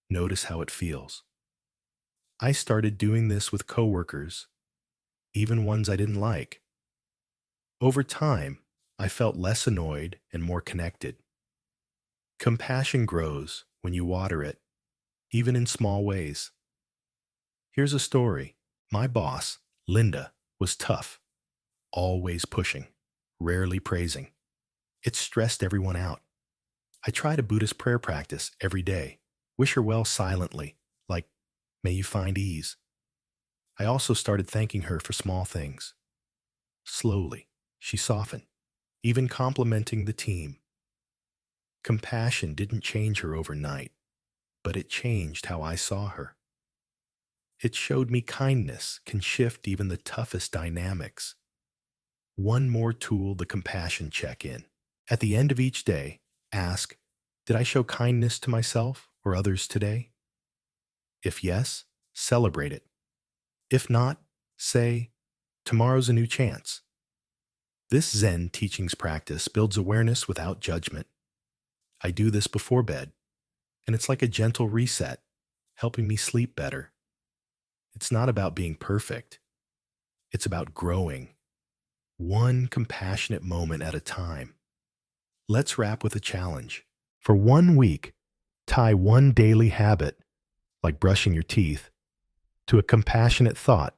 Notice how it feels. I started doing this with coworkers, even ones I didn't like. Over time, I felt less annoyed and more connected. Compassion grows when you water it, even in small ways. Here's a story. My boss, Linda, was tough, always pushing, rarely praising. It stressed everyone out. I tried a Buddhist prayer practice every day. Wish her well silently, like, may you find ease. I also started thanking her for small things. Slowly, she softened, even complimenting the team. Compassion didn't change her overnight, but it changed how I saw her. It showed me kindness can shift even the toughest dynamics. One more tool, the compassion check-in. At the end of each day, ask, did I show kindness to myself or others today? If yes, celebrate it. If not, say, tomorrow's a new chance. This Zen teachings practice builds awareness without judgment. I do this before bed, and it's like a gentle reset, helping me sleep better. It's not about being perfect. It's about growing, one compassionate moment at a time. Let's wrap with a challenge. For 1 week, tie one daily habit, like brushing your teeth, to a compassionate thought,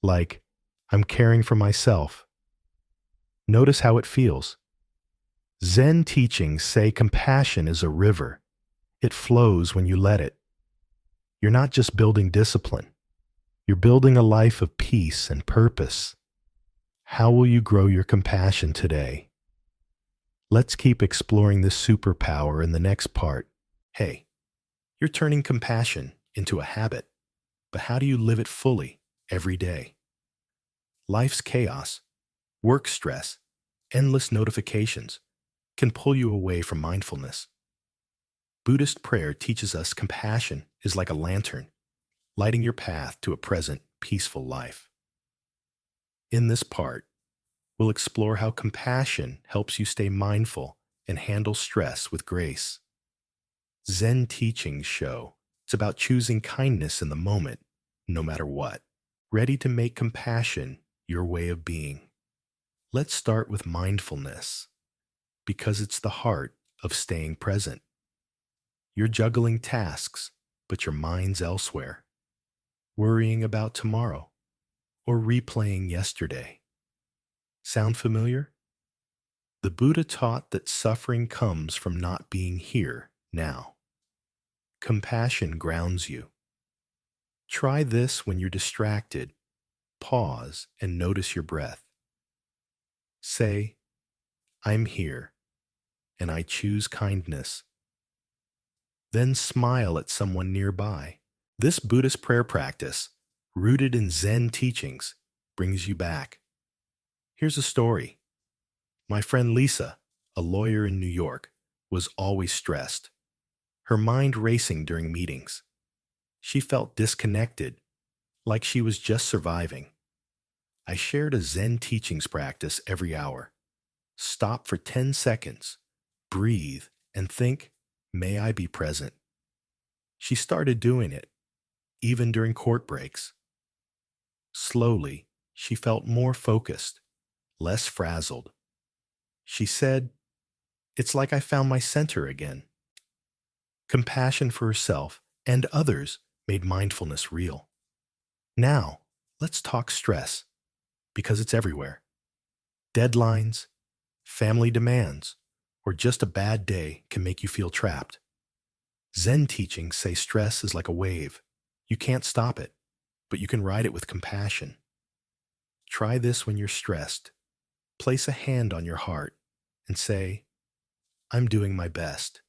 like, I'm caring for myself. Notice how it feels. Zen teachings say compassion is a river. It flows when you let it. You're not just building discipline. You're building a life of peace and purpose. How will you grow your compassion today? Let's keep exploring this superpower in the next part. Hey, you're turning compassion into a habit, but how do you live it fully every day? Life's chaos, work stress, endless notifications can pull you away from mindfulness. Buddhist prayer teaches us compassion is like a lantern, lighting your path to a present, peaceful life. In this part, we'll explore how compassion helps you stay mindful and handle stress with grace. Zen teachings show it's about choosing kindness in the moment, no matter what, ready to make compassion your way of being. Let's start with mindfulness, because it's the heart of staying present. You're juggling tasks, but your mind's elsewhere, worrying about tomorrow or replaying yesterday. Sound familiar? The Buddha taught that suffering comes from not being here now. Compassion grounds you. Try this when you're distracted. Pause and notice your breath. Say, I'm here, and I choose kindness. Then smile at someone nearby. This Buddhist prayer practice, rooted in Zen teachings, brings you back. Here's a story. My friend Lisa, a lawyer in New York, was always stressed, her mind racing during meetings. She felt disconnected, like she was just surviving. I shared a Zen teachings practice every hour. Stop for 10 seconds, breathe, and think, may I be present? She started doing it, even during court breaks. Slowly, she felt more focused, less frazzled. She said, "It's like I found my center again." Compassion for herself and others made mindfulness real. Now, let's talk stress, because it's everywhere. Deadlines, family demands, or just a bad day can make you feel trapped. Zen teachings say stress is like a wave. You can't stop it, but you can ride it with compassion. Try this when you're stressed. Place a hand on your heart and say, "I'm doing my best,"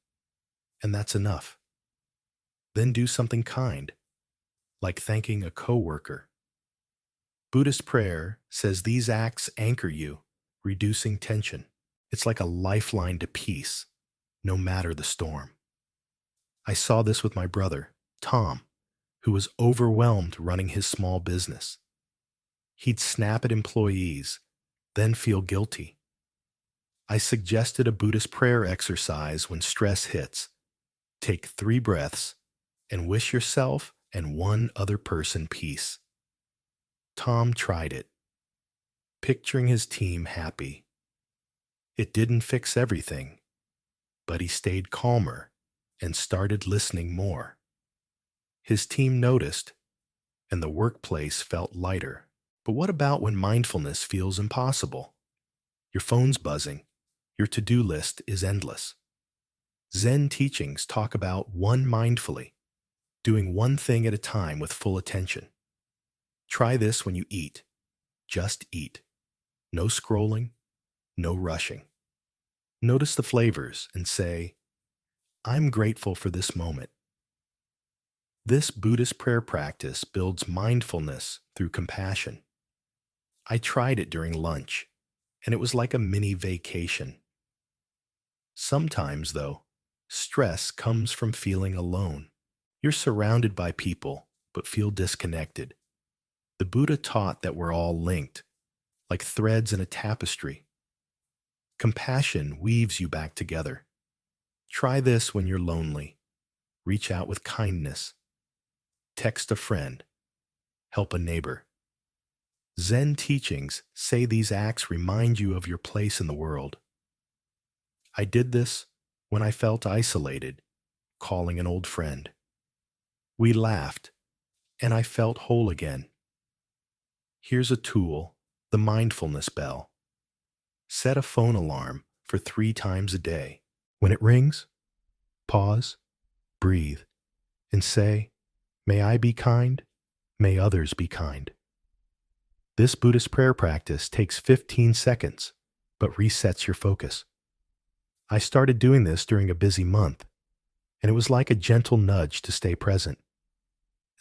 and that's enough. Then do something kind, like thanking a coworker. Buddhist prayer says these acts anchor you, reducing tension. It's like a lifeline to peace, no matter the storm. I saw this with my brother, Tom, who was overwhelmed running his small business. He'd snap at employees, then feel guilty. I suggested a Buddhist prayer exercise when stress hits. Take 3 breaths and wish yourself and one other person peace. Tom tried it, picturing his team happy. It didn't fix everything, but he stayed calmer and started listening more. His team noticed, and the workplace felt lighter. But what about when mindfulness feels impossible? Your phone's buzzing, your to-do list is endless. Zen teachings talk about one mindfully, doing one thing at a time with full attention. Try this when you eat. Just eat. No scrolling, no rushing. Notice the flavors and say, "I'm grateful for this moment." This Buddhist prayer practice builds mindfulness through compassion. I tried it during lunch, and it was like a mini vacation. Sometimes, though, stress comes from feeling alone. You're surrounded by people, but feel disconnected. The Buddha taught that we're all linked, like threads in a tapestry. Compassion weaves you back together. Try this when you're lonely. Reach out with kindness. Text a friend. Help a neighbor. Zen teachings say these acts remind you of your place in the world. I did this when I felt isolated, calling an old friend. We laughed, and I felt whole again. Here's a tool, the mindfulness bell. Set a phone alarm for 3 times a day. When it rings, pause, breathe, and say, "May I be kind, may others be kind." This Buddhist prayer practice takes 15 seconds, but resets your focus. I started doing this during a busy month, and it was like a gentle nudge to stay present.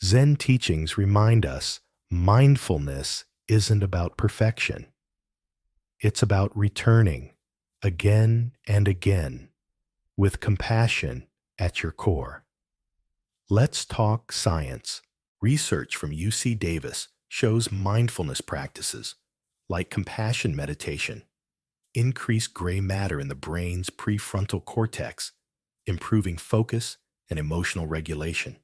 Zen teachings remind us mindfulness isn't about perfection. It's about returning again and again with compassion at your core. Let's talk science. Research from UC Davis shows mindfulness practices, like compassion meditation, increase gray matter in the brain's prefrontal cortex, improving focus and emotional regulation.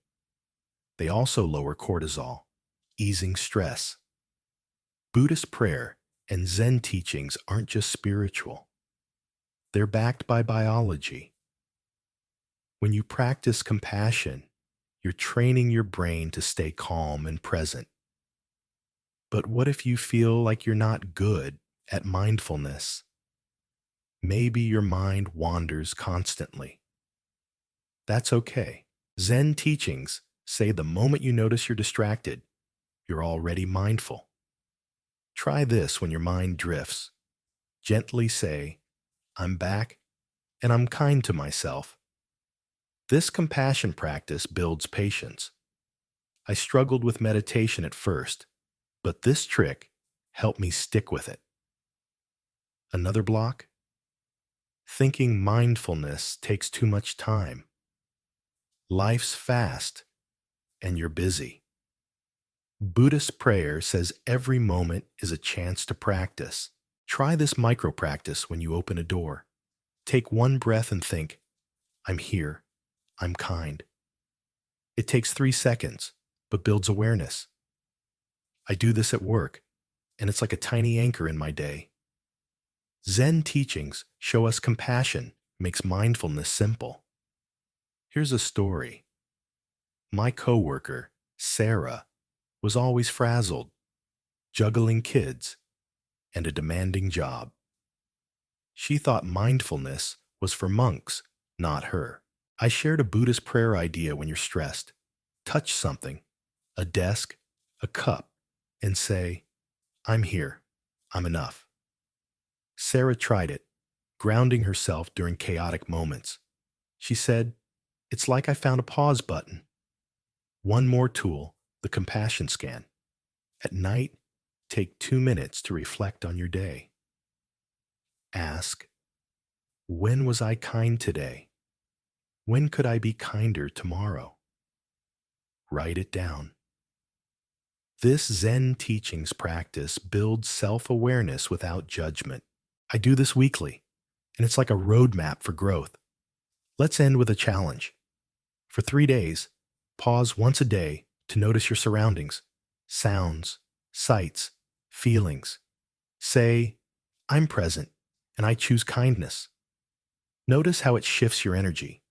They also lower cortisol, easing stress. Buddhist prayer and Zen teachings aren't just spiritual. They're backed by biology. When you practice compassion, you're training your brain to stay calm and present. But what if you feel like you're not good at mindfulness? Maybe your mind wanders constantly. That's okay. Zen teachings say the moment you notice you're distracted, you're already mindful. Try this when your mind drifts. Gently say, "I'm back, and I'm kind to myself." This compassion practice builds patience. I struggled with meditation at first, but this trick helped me stick with it. Another block? Thinking mindfulness takes too much time. Life's fast, and you're busy. Buddhist prayer says every moment is a chance to practice. Try this micro practice when you open a door. Take one breath and think, "I'm here, I'm kind." It takes 3 seconds, but builds awareness. I do this at work, and it's like a tiny anchor in my day. Zen teachings show us compassion makes mindfulness simple. Here's a story. My coworker, Sarah, was always frazzled, juggling kids and a demanding job. She thought mindfulness was for monks, not her. I shared a Buddhist prayer idea when you're stressed. Touch something, a desk, a cup, and say, I'm here. I'm enough. Sarah tried it, grounding herself during chaotic moments. She said, it's like I found a pause button. One more tool, the compassion scan. At night, take 2 minutes to reflect on your day. Ask, when was I kind today? When could I be kinder tomorrow? Write it down. This Zen teachings practice builds self-awareness without judgment. I do this weekly, and it's like a roadmap for growth. Let's end with a challenge. For 3 days, pause once a day to notice your surroundings, sounds, sights, feelings. Say, I'm present, and I choose kindness. Notice how it shifts your energy.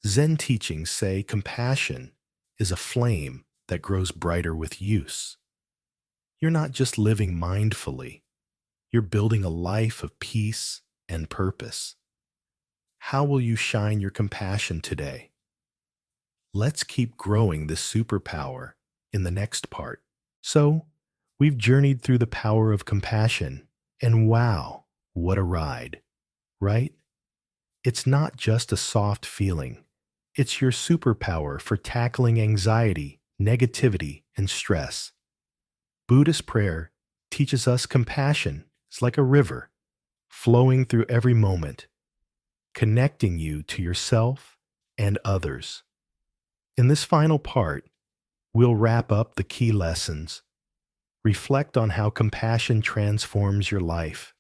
Zen teachings say compassion is a flame that grows brighter with use. You're not just living mindfully, you're building a life of peace and purpose. How will you shine your compassion today? Let's keep growing this superpower in the next part. So, we've journeyed through the power of compassion, and wow, what a ride, right? It's not just a soft feeling. It's your superpower for tackling anxiety, negativity, and stress. Buddhist prayer teaches us compassion is like a river, flowing through every moment, connecting you to yourself and others. In this final part, we'll wrap up the key lessons, reflect on how compassion transforms your life,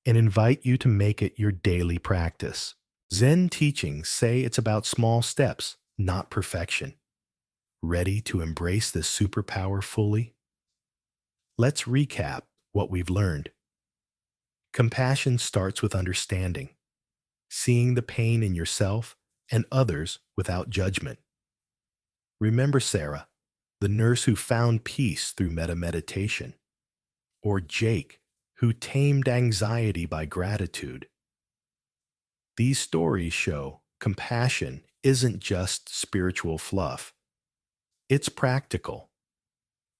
and invite you to make it your daily practice. Zen teachings say it's about small steps, not perfection. Ready to embrace this superpower fully? Let's recap what we've learned. Compassion starts with understanding, seeing the pain in yourself and others without judgment. Remember Sarah, the nurse who found peace through metta meditation, or Jake, who tamed anxiety by gratitude. These stories show compassion isn't just spiritual fluff. It's practical,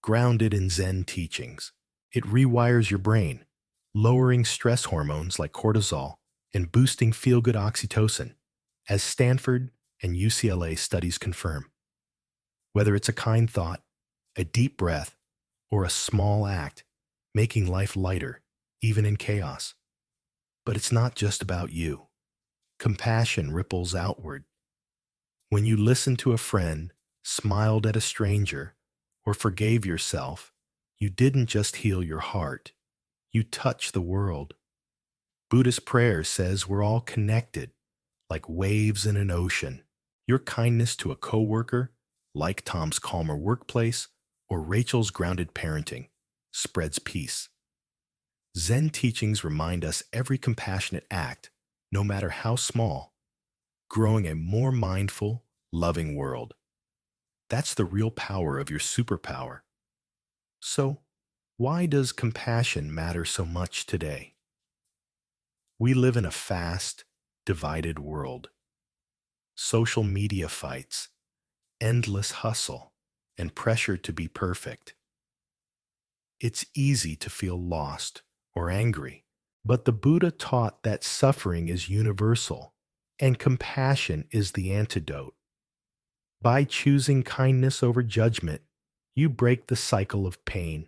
grounded in Zen teachings. It rewires your brain, lowering stress hormones like cortisol and boosting feel-good oxytocin, as Stanford and UCLA studies confirm. Whether it's a kind thought, a deep breath, or a small act, making life lighter, even in chaos. But it's not just about you. Compassion ripples outward. When you listen to a friend, smiled at a stranger, or forgave yourself, you didn't just heal your heart. You touch the world. Buddhist prayer says we're all connected, like waves in an ocean. Your kindness to a coworker, like Tom's calmer workplace, or Rachel's grounded parenting, spreads peace. Zen teachings remind us every compassionate act, no matter how small, growing a more mindful, loving world. That's the real power of your superpower. So, why does compassion matter so much today? We live in a fast, divided world. Social media fights, endless hustle, and pressure to be perfect. It's easy to feel lost or angry, but the Buddha taught that suffering is universal and compassion is the antidote. By choosing kindness over judgment, you break the cycle of pain.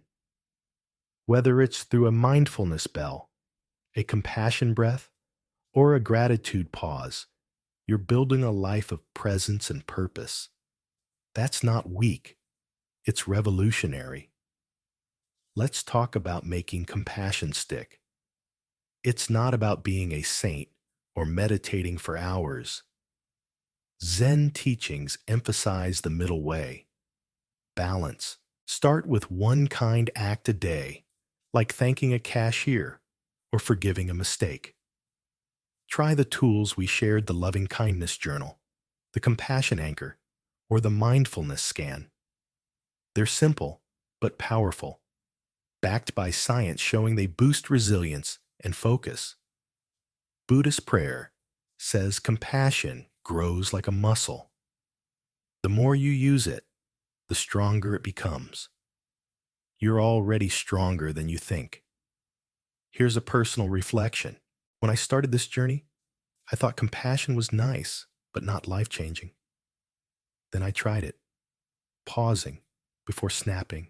Whether it's through a mindfulness bell, a compassion breath, or a gratitude pause, you're building a life of presence and purpose. That's not weak, it's revolutionary. Let's talk about making compassion stick. It's not about being a saint or meditating for hours. Zen teachings emphasize the middle way, balance, Start with one kind act a day, like thanking a cashier or forgiving a mistake. Try the tools we shared: the loving kindness journal, the compassion anchor, or the mindfulness scan. They're simple but powerful, backed by science showing they boost resilience and focus. Buddhist prayer says compassion grows like a muscle. The more you use it, the stronger it becomes. You're already stronger than you think. Here's a personal reflection. When I started this journey, I thought compassion was nice, but not life-changing. Then I tried it, pausing before snapping,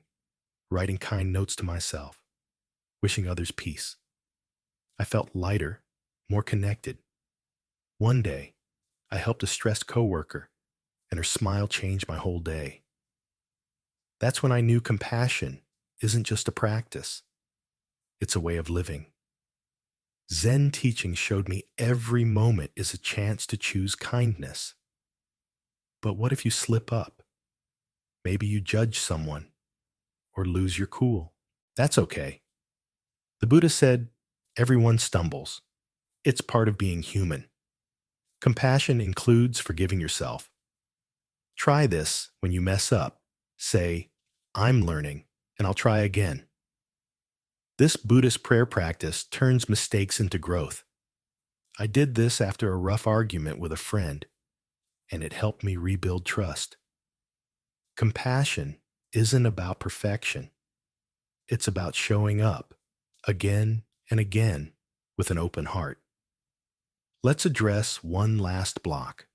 writing kind notes to myself, wishing others peace. I felt lighter, more connected. One day, I helped a stressed coworker, and her smile changed my whole day. That's when I knew compassion isn't just a practice, it's a way of living. Zen teaching showed me every moment is a chance to choose kindness. But what if you slip up? Maybe you judge someone or lose your cool. That's okay. The Buddha said, everyone stumbles. It's part of being human. Compassion includes forgiving yourself. Try this when you mess up. Say, I'm learning, and I'll try again. This Buddhist prayer practice turns mistakes into growth. I did this after a rough argument with a friend, and it helped me rebuild trust. Compassion isn't about perfection. It's about showing up again and again with an open heart. Let's address one last block.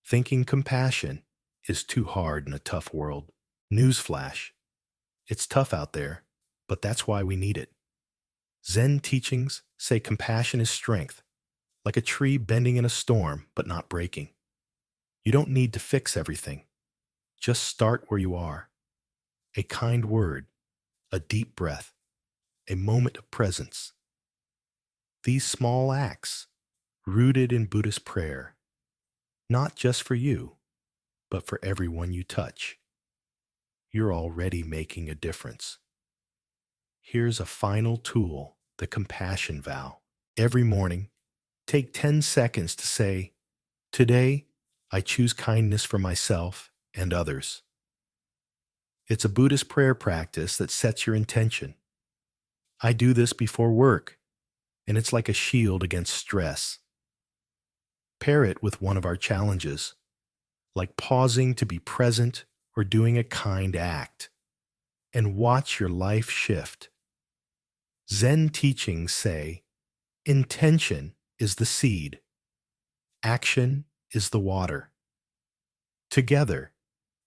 Thinking compassion is too hard in a tough world. Newsflash. It's tough out there, but that's why we need it. Zen teachings say compassion is strength, like a tree bending in a storm but not breaking. You don't need to fix everything. Just start where you are. A kind word, a deep breath, a moment of presence. These small acts, rooted in Buddhist prayer, not just for you, but for everyone you touch. You're already making a difference. Here's a final tool, the compassion vow. Every morning, take 10 seconds to say, today, I choose kindness for myself and others. It's a Buddhist prayer practice that sets your intention. I do this before work, and it's like a shield against stress. Pair it with one of our challenges, like pausing to be present or doing a kind act, and watch your life shift. Zen teachings say, intention is the seed, action is the water. Together,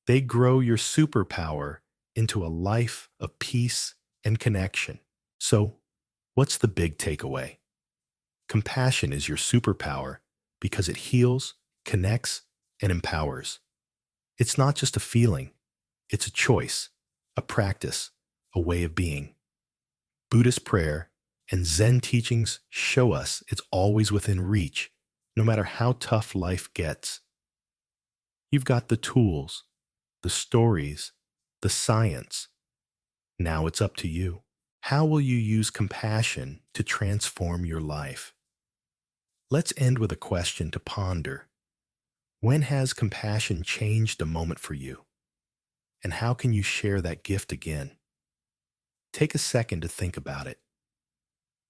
they grow your superpower into a life of peace and connection. So, what's the big takeaway? Compassion is your superpower because it heals, connects, and empowers. It's not just a feeling, it's a choice, a practice, a way of being. Buddhist prayer and Zen teachings show us it's always within reach, no matter how tough life gets. You've got the tools, the stories, the science. Now it's up to you. How will you use compassion to transform your life? Let's end with a question to ponder. When has compassion changed a moment for you? And how can you share that gift again? Take a second to think about it.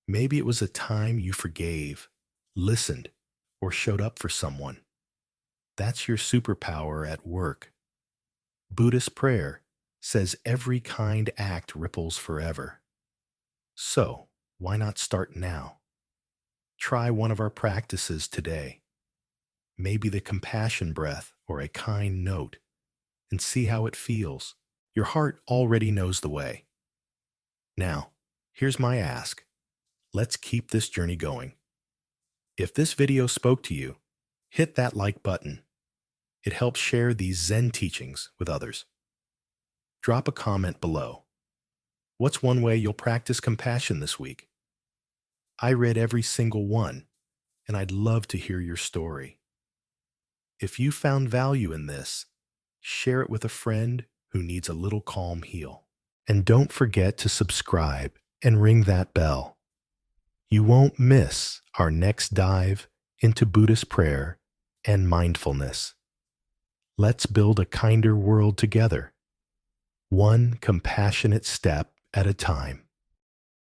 Maybe it was a time you forgave, listened, or showed up for someone. That's your superpower at work. Buddhist prayer says every kind act ripples forever. So, why not start now? Try one of our practices today. Maybe the compassion breath or a kind note, and see how it feels. Your heart already knows the way. Now, here's my ask. Let's keep this journey going. If this video spoke to you, hit that like button. It helps share these Zen teachings with others. Drop a comment below. What's one way you'll practice compassion this week? I read every single one, and I'd love to hear your story. If you found value in this, share it with a friend who needs a little calm heal. And don't forget to subscribe and ring that bell. You won't miss our next dive into Buddhist prayer and mindfulness. Let's build a kinder world together, one compassionate step at a time.